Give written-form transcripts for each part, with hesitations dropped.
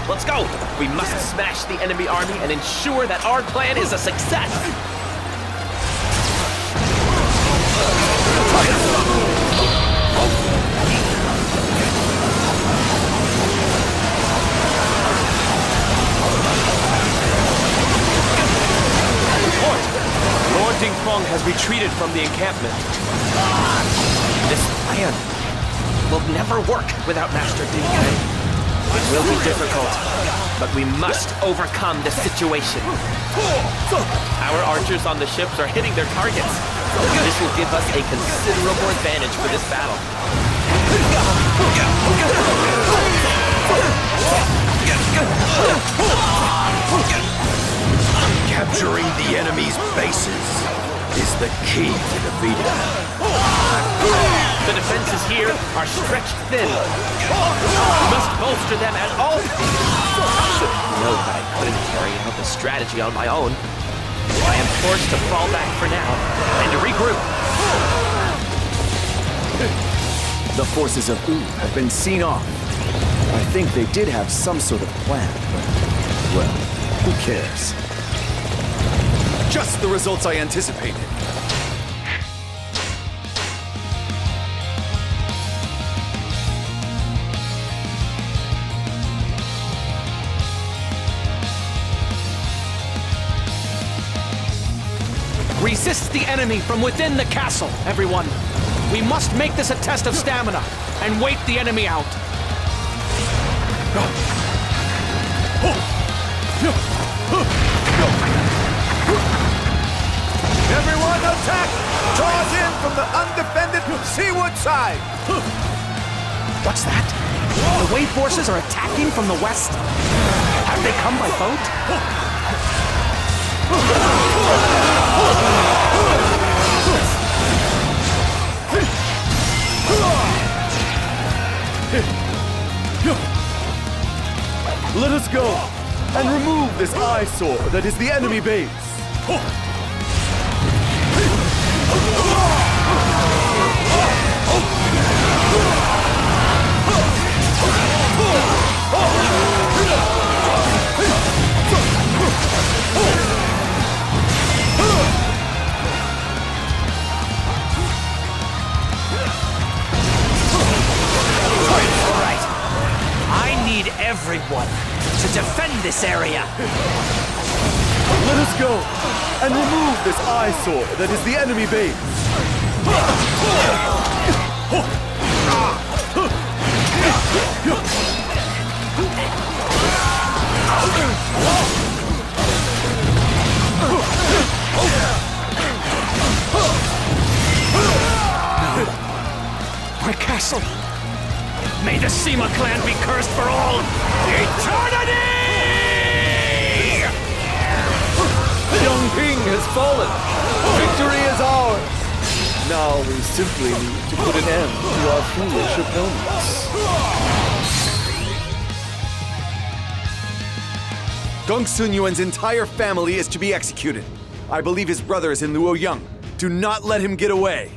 Let's go! We must smash the enemy army and ensure that our plan is a success! Report! Lord Dingfeng has retreated from the encampment. This plan will never work without Master Ding Kai. It will be difficult, but we must overcome the situation. Our archers on the ships are hitting their targets. This will give us a considerable advantage for this battle. Capturing the enemy's bases is the key to defeating them. The defenses here are stretched thin. We must bolster them at all times. I should know that I couldn't carry out the strategy on my own. I am forced to fall back for now and to regroup. The forces of Wu have been seen off. I think they did have some sort of plan, but, well, who cares? Just the results I anticipated. Resist the enemy from within the castle, everyone. We must make this a test of stamina and wait the enemy out. Everyone attack! Charge in from the undefended seaward side! What's that? The Wei forces are attacking from the west? Have they come by boat? Let us go and remove this eyesore that is the enemy base. Everyone to defend this area. Let us go and remove this eyesore that is the enemy base. My castle. May the Sima clan be cursed for all eternity! King has fallen. Victory is ours. Now we simply need to put an end to our foolish opponents. Gong Sun Yuan's entire family is to be executed. I believe his brother is in Liaodong. Do not let him get away.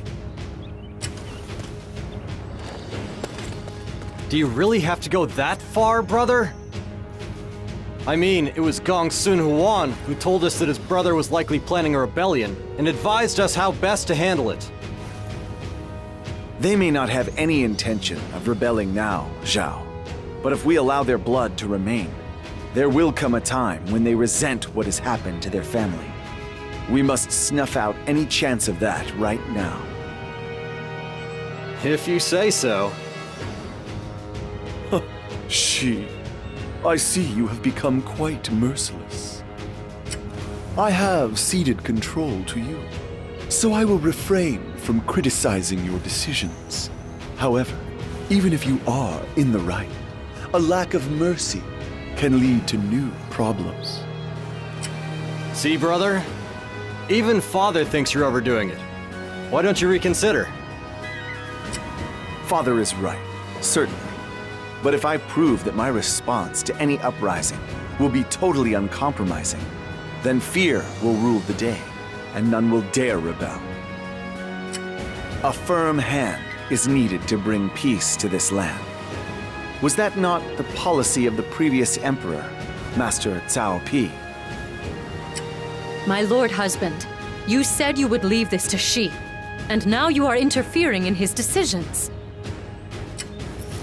Do you really have to go that far, brother? I mean, it was Gong Sun Huan who told us that his brother was likely planning a rebellion and advised us how best to handle it. They may not have any intention of rebelling now, Zhao. But if we allow their blood to remain, there will come a time when they resent what has happened to their family. We must snuff out any chance of that right now. If you say so. She, I see you have become quite merciless. I have ceded control to you, so I will refrain from criticizing your decisions. However, even if you are in the right, a lack of mercy can lead to new problems. See, brother? Even Father thinks you're overdoing it. Why don't you reconsider? Father is right, certainly. But if I prove that my response to any uprising will be totally uncompromising, then fear will rule the day, and none will dare rebel. A firm hand is needed to bring peace to this land. Was that not the policy of the previous emperor, Master Cao Pi? My lord husband, you said you would leave this to Shi, and now you are interfering in his decisions.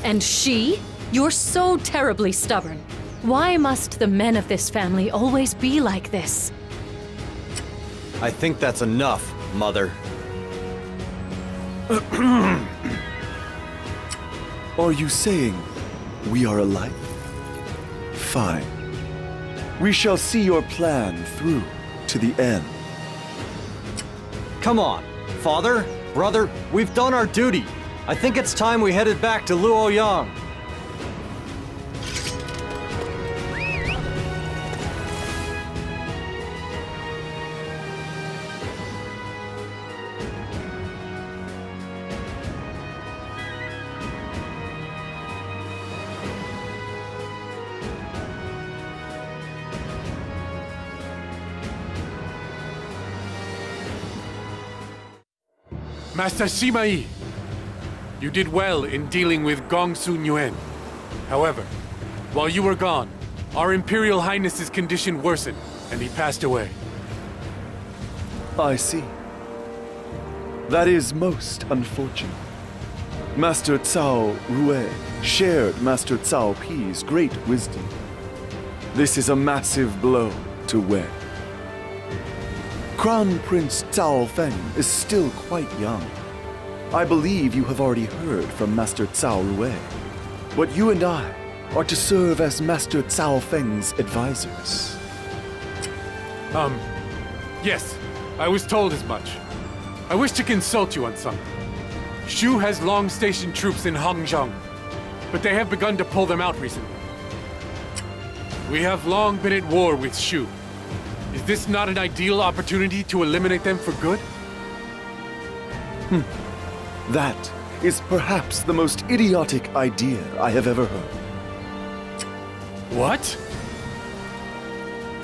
And Shi? You're so terribly stubborn. Why must the men of this family always be like this? I think that's enough, Mother. Are you saying we are alike? Fine. We shall see your plan through to the end. Come on, Father, Brother, we've done our duty. I think it's time we headed back to Liaodong. Master Sima Yi, you did well in dealing with Gongsun Yuan. However, while you were gone, our Imperial Highness's condition worsened, and he passed away. I see. That is most unfortunate. Master Cao Rue shared Master Cao Pi's great wisdom. This is a massive blow to wear. Crown Prince Cao Feng is still quite young. I believe you have already heard from Master Cao Rue. But you and I are to serve as Master Cao Feng's advisors. Yes, I was told as much. I wish to consult you on something. Shu has long stationed troops in Hangzhou, but they have begun to pull them out recently. We have long been at war with Shu. Is this not an ideal opportunity to eliminate them for good? That is perhaps the most idiotic idea I have ever heard. What?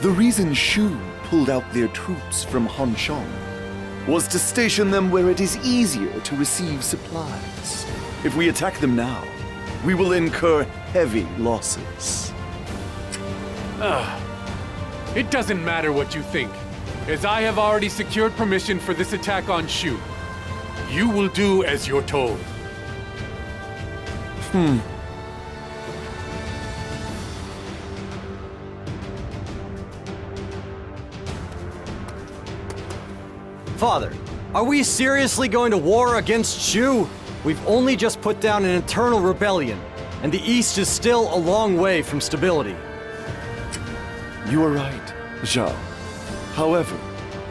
The reason Shu pulled out their troops from Hanshong was to station them where it is easier to receive supplies. If we attack them now, we will incur heavy losses. It doesn't matter what you think, as I have already secured permission for this attack on Shu. You will do as you're told. Father, are we seriously going to war against Shu? We've only just put down an internal rebellion, and the East is still a long way from stability. You are right, Zhao. However,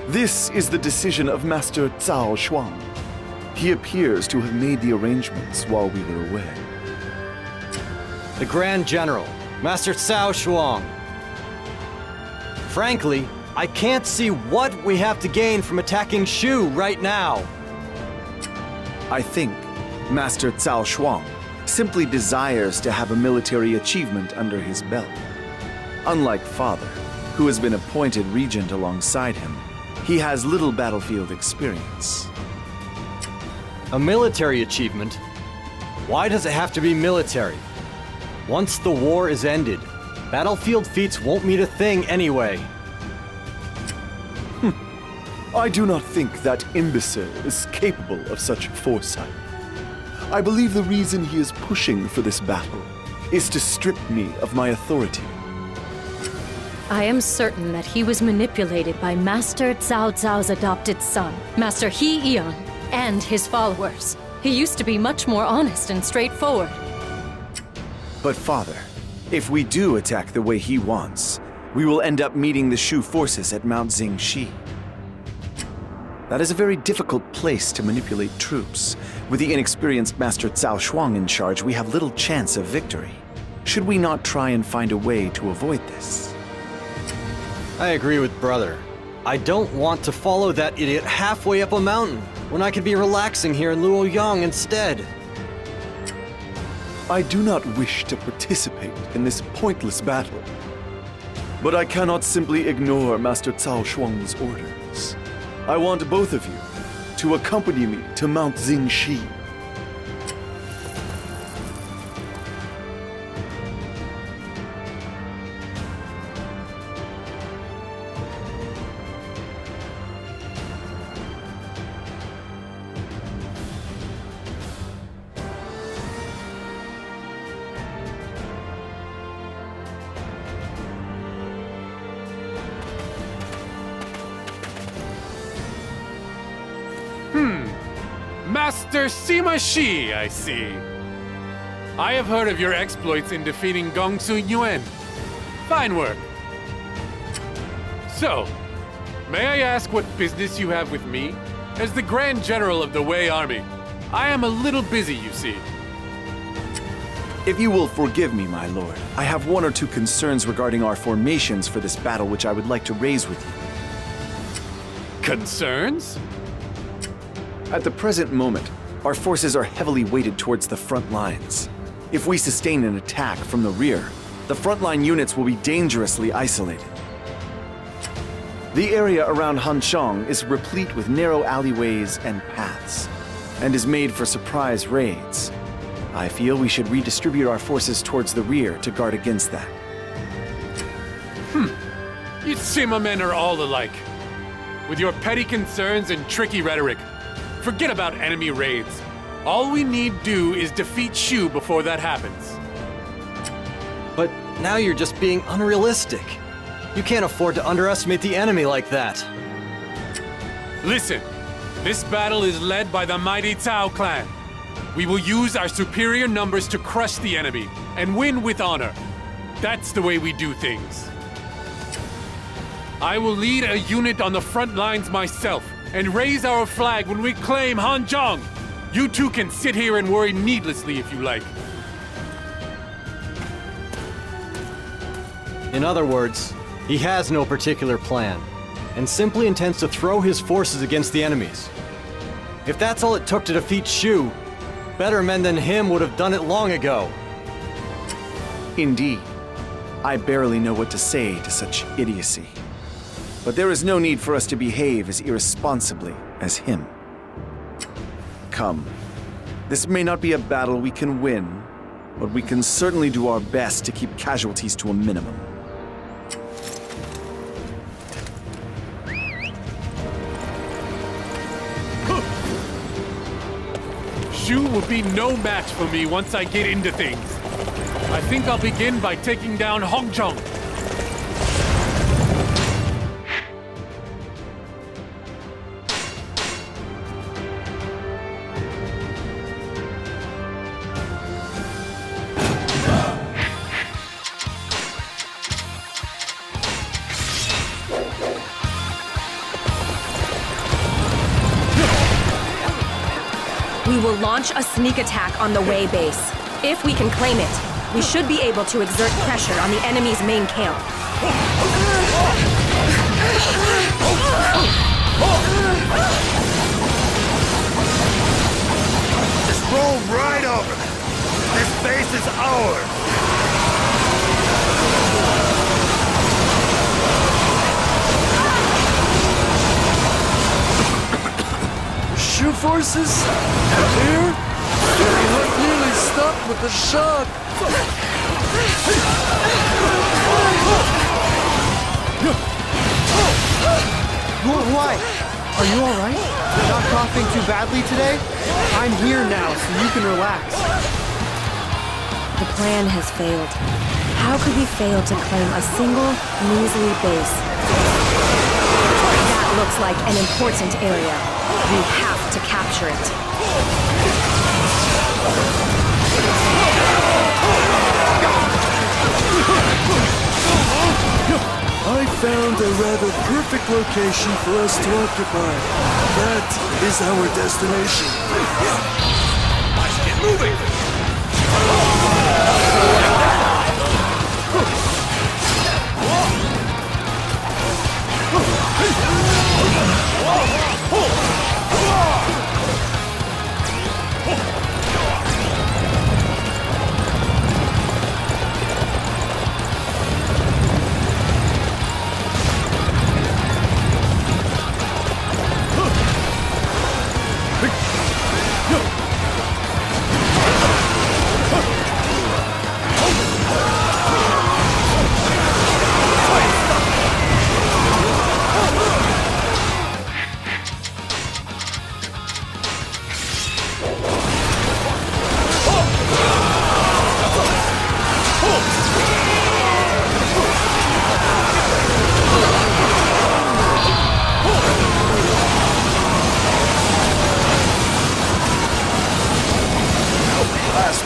this is the decision of Master Cao Shuang. He appears to have made the arrangements while we were away. The Grand General, Master Cao Shuang. Frankly, I can't see what we have to gain from attacking Shu right now. I think Master Cao Shuang simply desires to have a military achievement under his belt. Unlike Father, who has been appointed regent alongside him, he has little battlefield experience. A military achievement? Why does it have to be military? Once the war is ended, battlefield feats won't mean a thing anyway. I do not think that imbecile is capable of such foresight. I believe the reason he is pushing for this battle is to strip me of my authority. I am certain that he was manipulated by Master Cao Cao's adopted son, Master He Ian, and his followers. He used to be much more honest and straightforward. But Father, if we do attack the way he wants, we will end up meeting the Shu forces at Mount Xingshi. That is a very difficult place to manipulate troops. With the inexperienced Master Cao Shuang in charge, we have little chance of victory. Should we not try and find a way to avoid this? I agree with Brother. I don't want to follow that idiot halfway up a mountain when I could be relaxing here in Liaodong instead. I do not wish to participate in this pointless battle. But I cannot simply ignore Master Cao Shuang's orders. I want both of you to accompany me to Mount Xingshi. Master Sima Shi, I see. I have heard of your exploits in defeating Gongsun Yuan. Fine work. So, may I ask what business you have with me? As the Grand General of the Wei Army, I am a little busy, you see. If you will forgive me, my lord, I have one or two concerns regarding our formations for this battle which I would like to raise with you. Concerns? At the present moment, our forces are heavily weighted towards the front lines. If we sustain an attack from the rear, the frontline units will be dangerously isolated. The area around Hanshang is replete with narrow alleyways and paths, and is made for surprise raids. I feel we should redistribute our forces towards the rear to guard against that. You Sima men are all alike. With your petty concerns and tricky rhetoric, forget about enemy raids. All we need do is defeat Shu before that happens. But now you're just being unrealistic. You can't afford to underestimate the enemy like that. Listen, this battle is led by the mighty Cao clan. We will use our superior numbers to crush the enemy and win with honor. That's the way we do things. I will lead a unit on the front lines myself and raise our flag when we claim Hanzhong. You two can sit here and worry needlessly if you like. In other words, he has no particular plan, and simply intends to throw his forces against the enemies. If that's all it took to defeat Shu, better men than him would have done it long ago. Indeed. I barely know what to say to such idiocy. But there is no need for us to behave as irresponsibly as him. Come. This may not be a battle we can win, but we can certainly do our best to keep casualties to a minimum. Shu will be no match for me once I get into things. I think I'll begin by taking down Hongzhong. We will launch a sneak attack on the Wei base. If we can claim it, we should be able to exert pressure on the enemy's main camp. Just roll right over them. This base is ours. Shu forces? Here? We look nearly stuck with the shock. Why? Are you alright? Not coughing too badly today? I'm here now, so you can relax. The plan has failed. How could we fail to claim a single, measly base? That looks like an important area. We have to capture it. I found a rather perfect location for us to occupy. That is our destination. Let's get moving.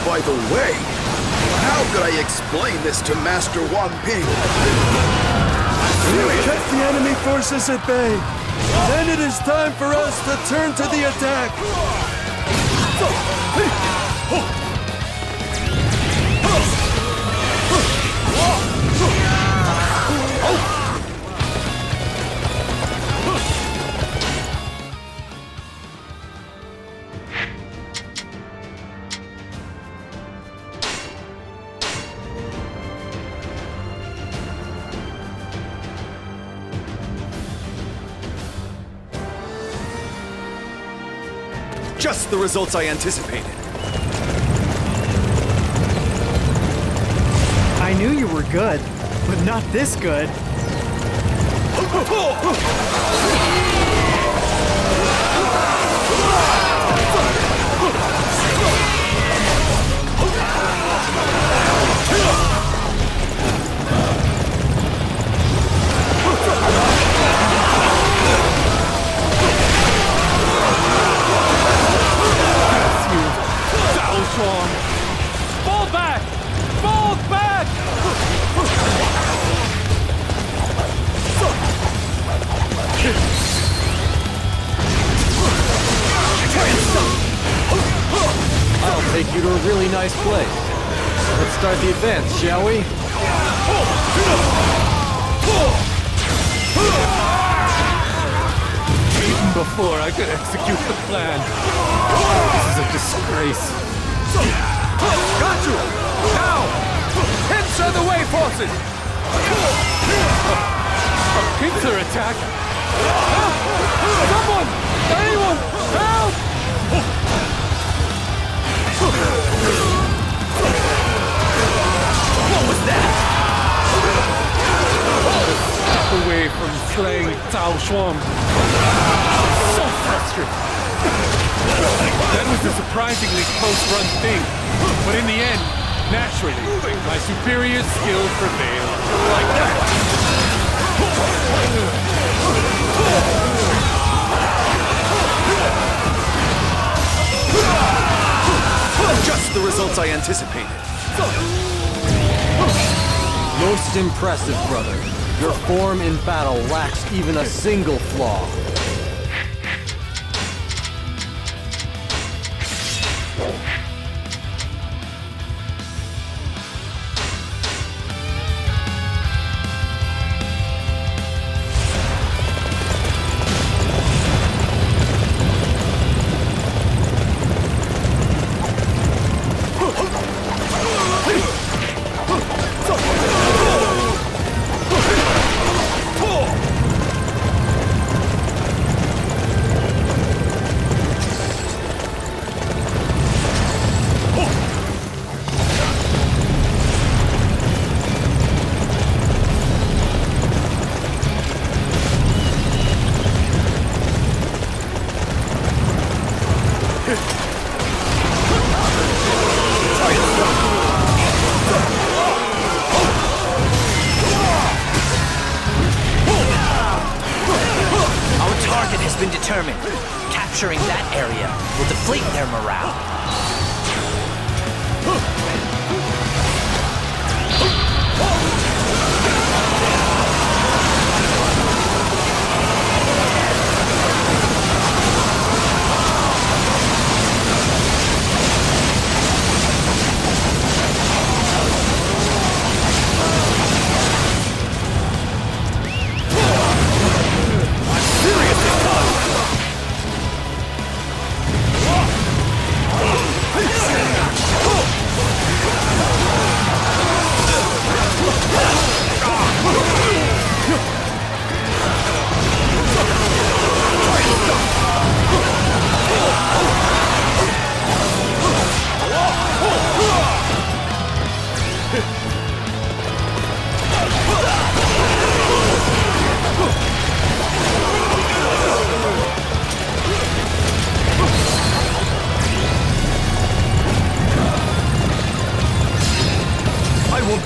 By the way, how could I explain this to Master Wang Ping? We've kept the enemy forces at bay. Then it is time for us to turn to the attack. Just the results I anticipated. I knew you were good, but not this good. Fall back! Fall back! I'll take you to a really nice place. Let's start the advance, shall we? Even before I could execute the plan. This is a disgrace. Got you! Now! Pincer the way forces! A pincer attack? Help! Someone! Anyone! Help! What was that? Step away from slaying Cao Shuang. So frustrated. That was a surprisingly close-run thing. But in the end, naturally, my superior skill prevailed. Like that. Just the results I anticipated. Most impressive, brother. Your form in battle lacks even a single flaw. Determined. Capturing that area will deflate their morale.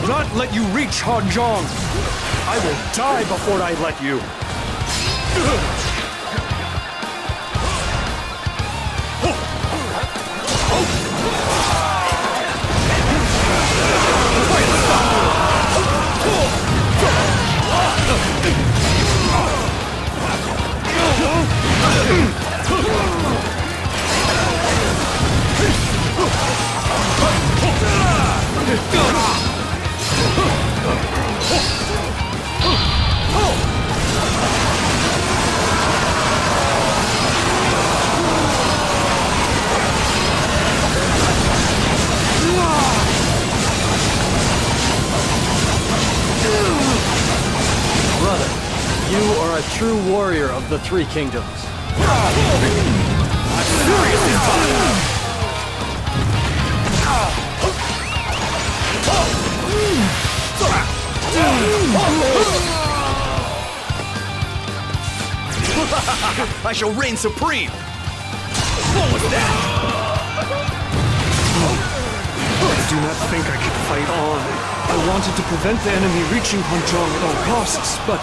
Not let you reach Hanzhong! I will die before I let you! true warrior of the Three Kingdoms. I shall reign supreme! What was that? I do not think I can fight on. I wanted to prevent the enemy reaching Hanzhong at all costs, but...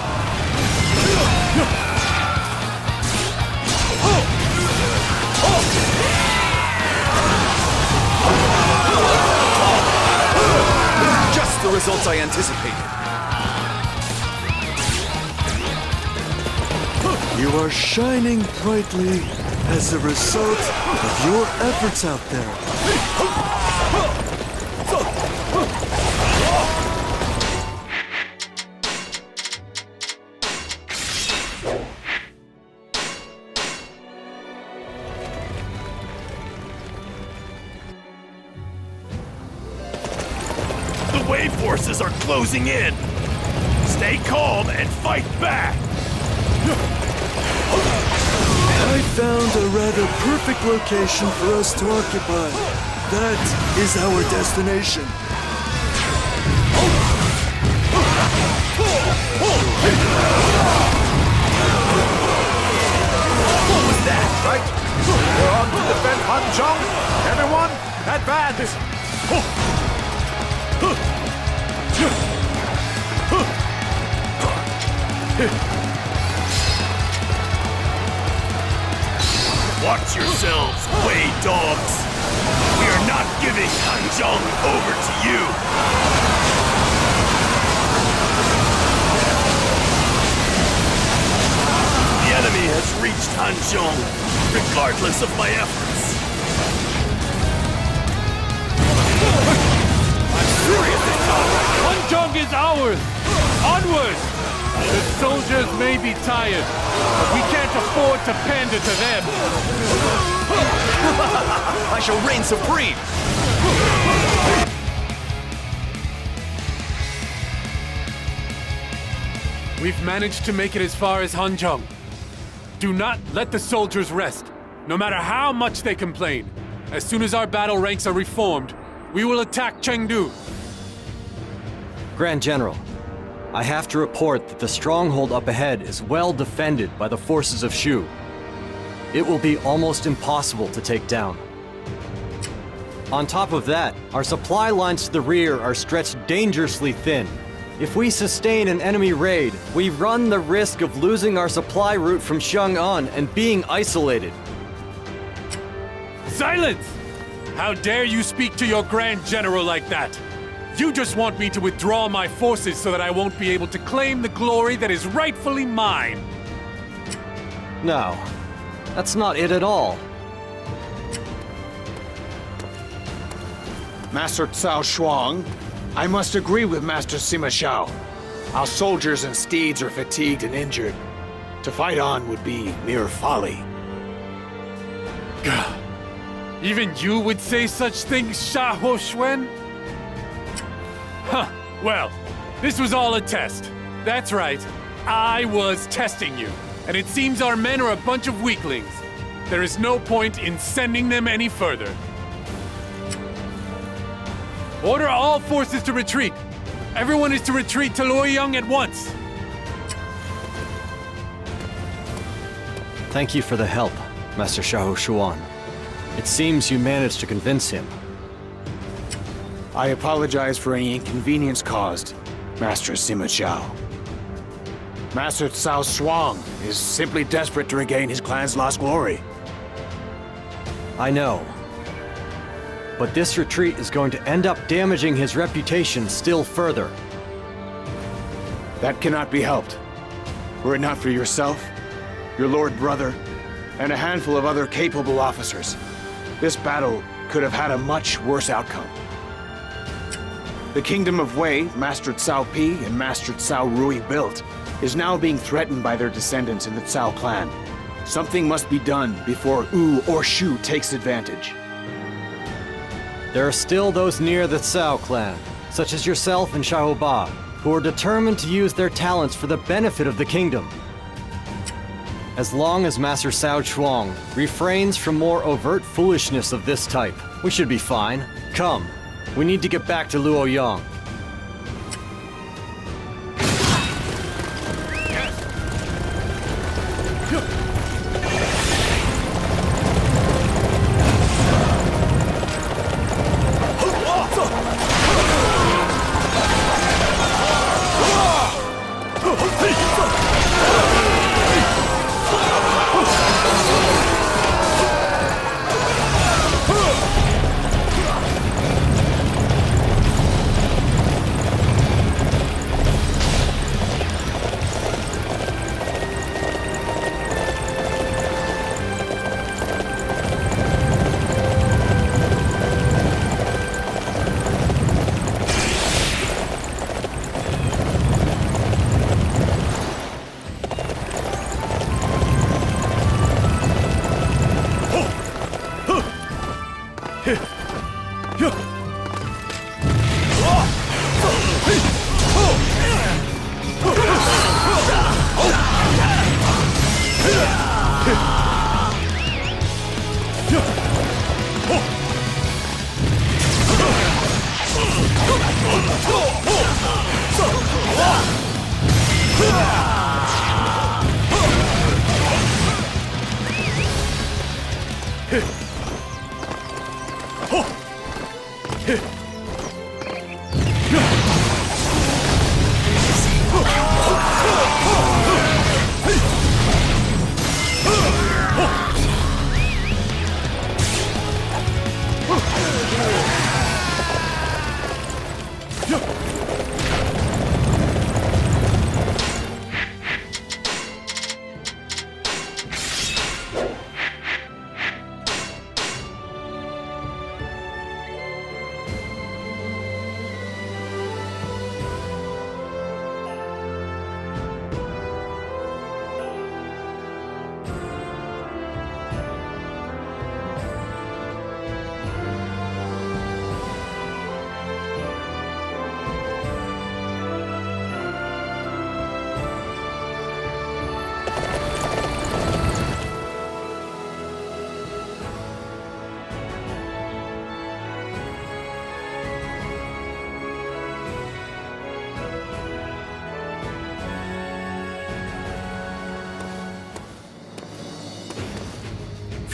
Just the results I anticipated. You are shining brightly as a result of your efforts out there. The wave forces are closing in. Stay calm and fight back. I found a rather perfect location for us to occupy. That is our destination. What was that? Right? We're on to defend Hanzhong. Everyone, advance! Watch yourselves, Wei dogs! We are not giving Hanzhong over to you! The enemy has reached Hanzhong, regardless of my efforts. I'm serious this time! Hanzhong is ours! Onward! The soldiers may be tired, but we can't afford to pander to them. I shall reign supreme! We've managed to make it as far as Hanzhong. Do not let the soldiers rest, no matter how much they complain. As soon as our battle ranks are reformed, we will attack Chengdu. Grand General, I have to report that the stronghold up ahead is well defended by the forces of Shu. It will be almost impossible to take down. On top of that, our supply lines to the rear are stretched dangerously thin. If we sustain an enemy raid, we run the risk of losing our supply route from Chang'an and being isolated. Silence! How dare you speak to your Grand General like that? You just want me to withdraw my forces so that I won't be able to claim the glory that is rightfully mine. No, that's not it at all. Master Cao Shuang, I must agree with Master Sima Shao. Our soldiers and steeds are fatigued and injured. To fight on would be mere folly. Even you would say such things, Sha Ho Xuan? Huh, well, this was all a test. That's right, I was testing you. And it seems our men are a bunch of weaklings. There is no point in sending them any further. Order all forces to retreat. Everyone is to retreat to Luoyang at once. Thank you for the help, Master Xiahou Shuan. It seems you managed to convince him. I apologize for any inconvenience caused, Master Sima Shao. Master Cao Shuang is simply desperate to regain his clan's lost glory. I know. But this retreat is going to end up damaging his reputation still further. That cannot be helped. Were it not for yourself, your lord brother, and a handful of other capable officers, this battle could have had a much worse outcome. The kingdom of Wei, Master Cao Pi and Master Cao Rui built, is now being threatened by their descendants in the Cao clan. Something must be done before Wu or Shu takes advantage. There are still those near the Cao clan, such as yourself and Xiahou Ba, who are determined to use their talents for the benefit of the kingdom. As long as Master Cao Chuang refrains from more overt foolishness of this type, we should be fine. Come, we need to get back to Luoyang.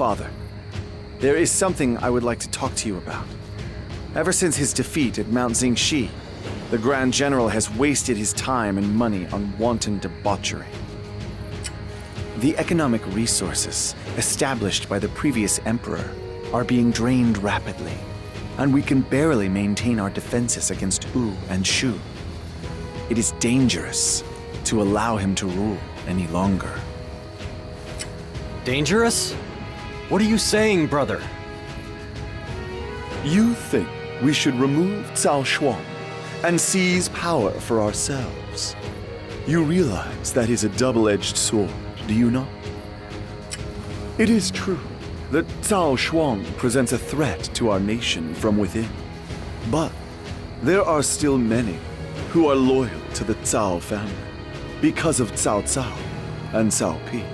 Father, there is something I would like to talk to you about. Ever since his defeat at Mount Xingshi, the Grand General has wasted his time and money on wanton debauchery. The economic resources established by the previous emperor are being drained rapidly, and we can barely maintain our defenses against Wu and Shu. It is dangerous to allow him to rule any longer. Dangerous? What are you saying, brother? You think we should remove Cao Shuang and seize power for ourselves? You realize that is a double-edged sword, do you not? It is true that Cao Shuang presents a threat to our nation from within. But there are still many who are loyal to the Cao family because of Cao Cao and Cao Pi.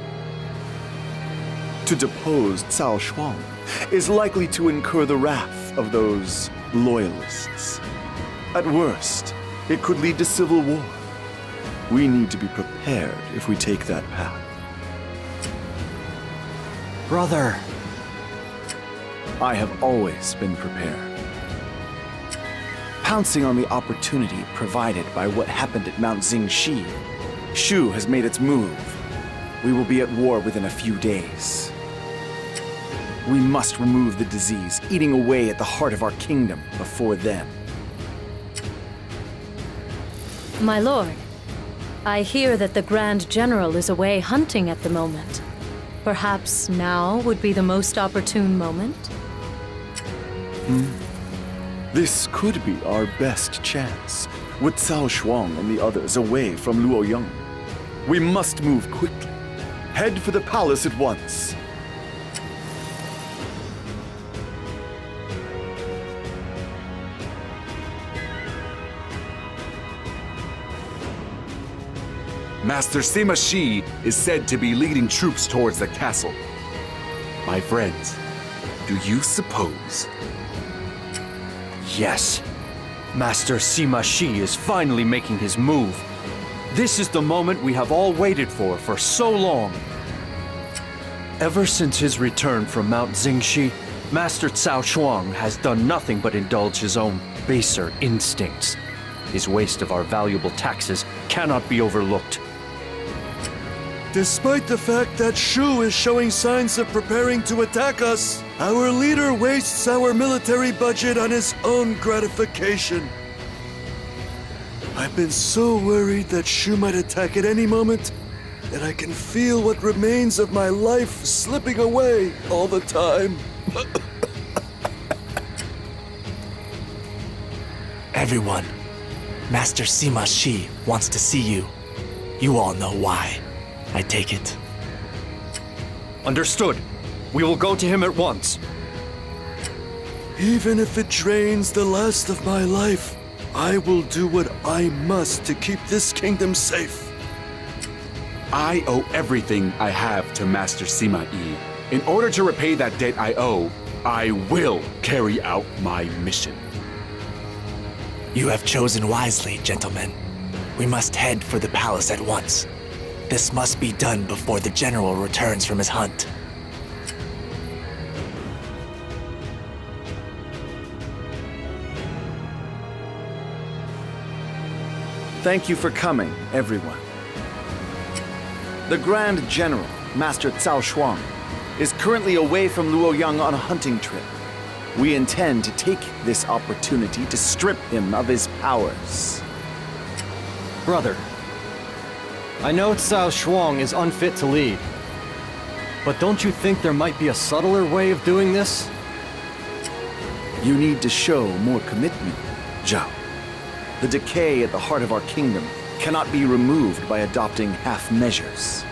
To depose Cao Shuang is likely to incur the wrath of those loyalists. At worst, it could lead to civil war. We need to be prepared if we take that path. Brother. I have always been prepared. Pouncing on the opportunity provided by what happened at Mount Xingshi, Shu has made its move. We will be at war within a few days. We must remove the disease eating away at the heart of our kingdom before then. My lord, I hear that the Grand General is away hunting at the moment. Perhaps now would be the most opportune moment? This could be our best chance, with Cao Shuang and the others away from Luoyang. We must move quickly. Head for the palace at once. Master Sima Shi is said to be leading troops towards the castle. My friends, do you suppose? Yes. Master Sima Shi is finally making his move. This is the moment we have all waited for so long. Ever since his return from Mount Xingshi, Master Cao Shuang has done nothing but indulge his own baser instincts. His waste of our valuable taxes cannot be overlooked. Despite the fact that Shu is showing signs of preparing to attack us, our leader wastes our military budget on his own gratification. I've been so worried that Shu might attack at any moment that I can feel what remains of my life slipping away all the time. Everyone, Master Sima Shi wants to see you. You all know why, I take it. Understood. We will go to him at once. Even if it drains the last of my life, I will do what I must to keep this kingdom safe. I owe everything I have to Master Sima Yi. In order to repay that debt I owe, I will carry out my mission. You have chosen wisely, gentlemen. We must head for the palace at once. This must be done before the general returns from his hunt. Thank you for coming, everyone. The Grand General, Master Cao Shuang, is currently away from Luoyang on a hunting trip. We intend to take this opportunity to strip him of his powers. Brother, I know Cao Shuang is unfit to lead, but don't you think there might be a subtler way of doing this? You need to show more commitment, Zhao. The decay at the heart of our kingdom cannot be removed by adopting half measures.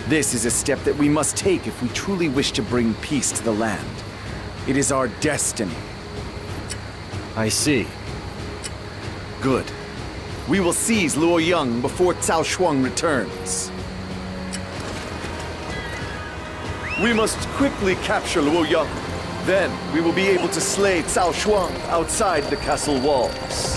This is a step that we must take if we truly wish to bring peace to the land. It is our destiny. I see. Good. We will seize Luoyang before Cao Shuang returns. We must quickly capture Luoyang. Then we will be able to slay Cao Shuang outside the castle walls.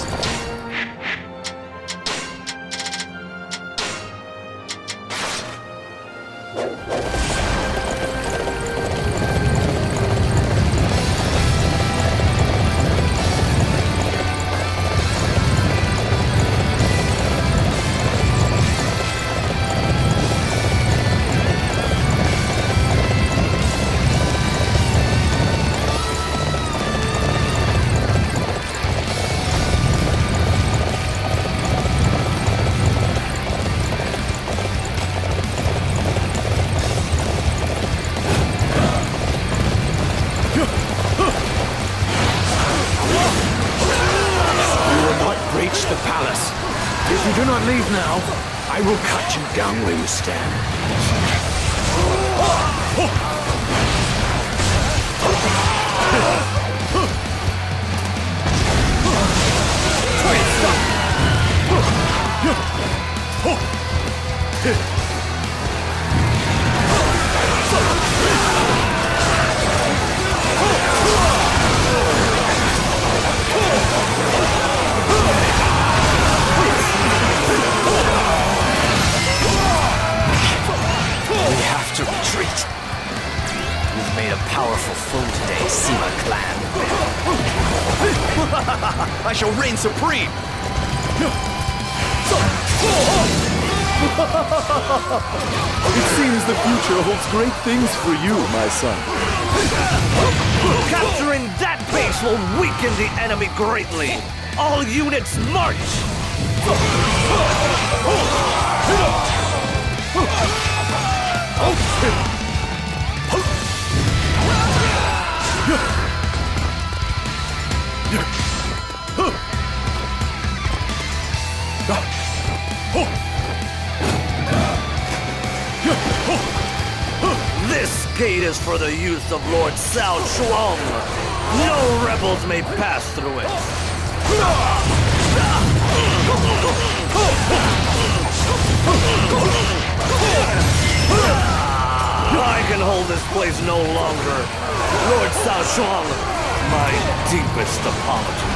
The palace. If you do not leave now, I will cut you down where you stand. To retreat. You've made a powerful foe today, Sima clan. I shall reign supreme! It seems the future holds great things for you, my son. Capturing that base will weaken the enemy greatly. All units march! This gate is for the use of Lord Cao Shuang. No rebels may pass through it. I can hold this place no longer. Lord Shaoshuang, my deepest apology.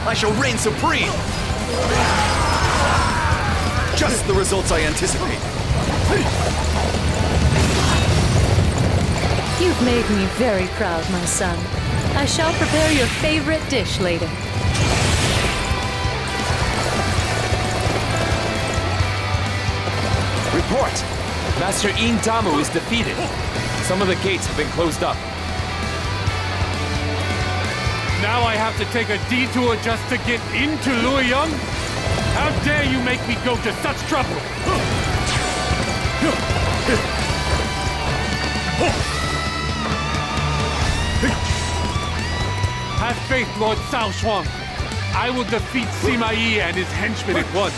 I shall reign supreme! Just the results I anticipate. You've made me very proud, my son. I shall prepare your favorite dish later. Report! Master Ing Damu is defeated. Some of the gates have been closed up. Now I have to take a detour just to get into Luoyang? How dare you make me go to such trouble? Have faith, Lord Shaoshuang. I will defeat Sima Yi and his henchmen at once.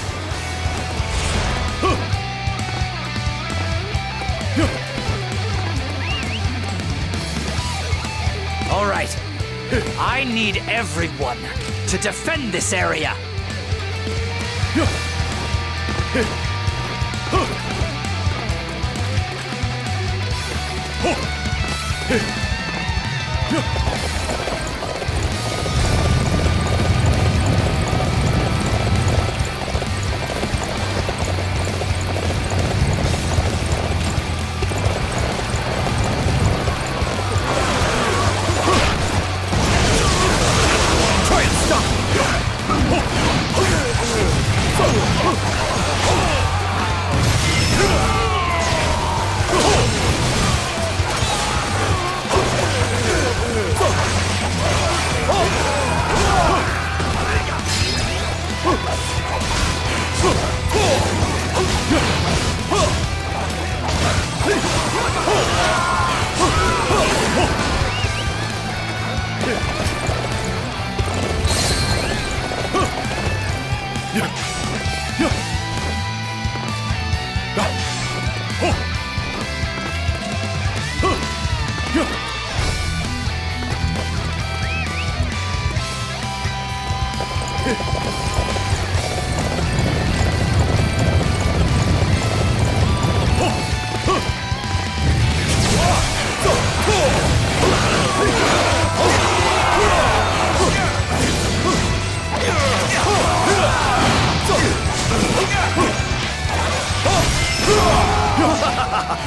All right. I need everyone to defend this area.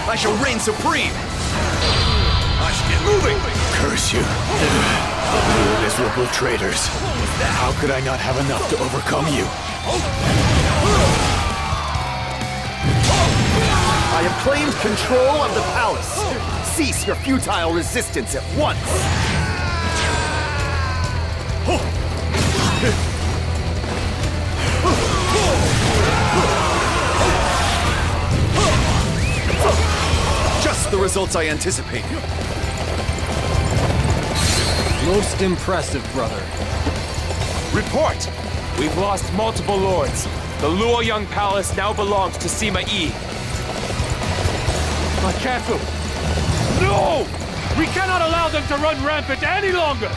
I shall reign supreme! I should get moving! Curse you. Miserable traitors. How could I not have enough to overcome you? I have claimed control of the palace! Cease your futile resistance at once! Just the results I anticipate. Most impressive, brother. Report! We've lost multiple lords. The Luoyang Palace now belongs to Sima Yi. My castle! No! We cannot allow them to run rampant any longer!